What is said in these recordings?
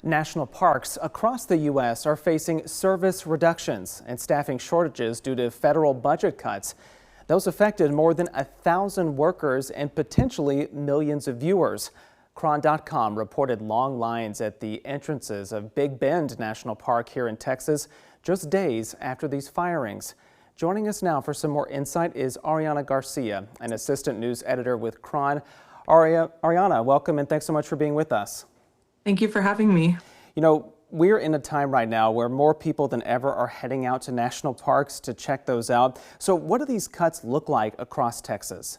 National parks across the U.S. are facing service reductions and staffing shortages due to federal budget cuts. Those affected more than 1,000 workers and potentially millions of viewers. Cron.com reported long lines at the entrances of Big Bend National Park here in Texas just days after these firings. Joining us now for some more insight is Ariana Garcia, an assistant news editor with Cron. Ariana, welcome and thanks so much for being with us. Thank you for having me. You know, we're in a time right now where more people than ever are heading out to national parks to check those out. So what do these cuts look like across Texas?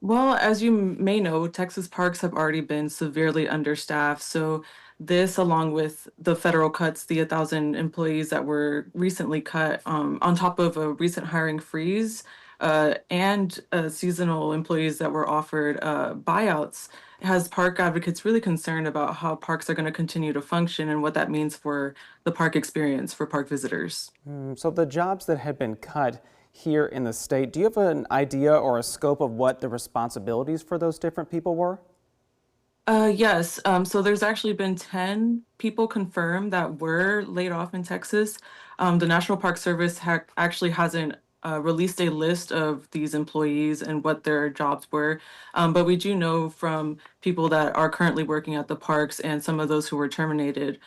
Well, as you may know, Texas parks have already been severely understaffed. So this, along with the federal cuts, the 1,000 employees that were recently cut, on top of a recent hiring freeze, and seasonal employees that were offered buyouts, has park advocates really concerned about how parks are going to continue to function and what that means for the park experience for park visitors. So the jobs that had been cut here in the state, do you have an idea or a scope of what the responsibilities for those different people were? Yes. So there's actually been 10 people confirmed that were laid off in Texas. The National Park Service actually hasn't released a list of these employees and what their jobs were. But we do know from people that are currently working at the parks and some of those who were terminated,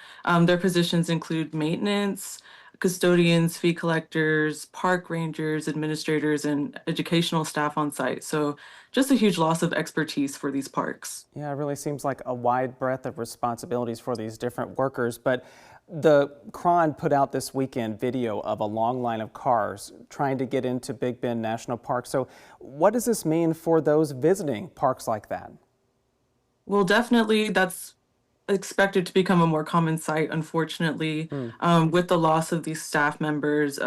their positions include maintenance, custodians, fee collectors, park rangers, administrators, and educational staff on site. So just a huge loss of expertise for these parks. Yeah, it really seems like a wide breadth of responsibilities for these different workers. But the Cron put out this weekend video of a long line of cars trying to get into Big Bend National Park. So what does this mean for those visiting parks like that? Well, definitely that's expected to become a more common sight, unfortunately. With the loss of these staff members,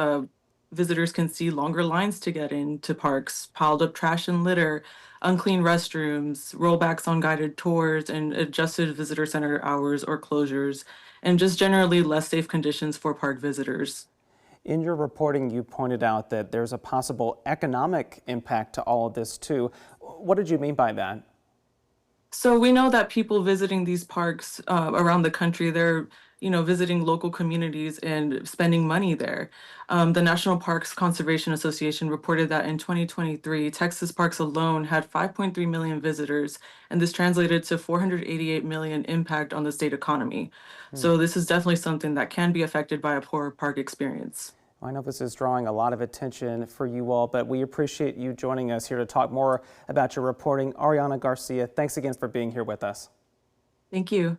visitors can see longer lines to get into parks, piled up trash and litter, unclean restrooms, rollbacks on guided tours, and adjusted visitor center hours or closures, and just generally less safe conditions for park visitors. In your reporting, you pointed out that there's a possible economic impact to all of this too. What did you mean by that? So we know that people visiting these parks around the country, they're visiting local communities and spending money there. The National Parks Conservation Association reported that in 2023, Texas parks alone had 5.3 million visitors, and this translated to 488 million impact on the state economy. So this is definitely something that can be affected by a poor park experience. I know this is drawing a lot of attention for you all, but we appreciate you joining us here to talk more about your reporting. Ariana Garcia, thanks again for being here with us. Thank you.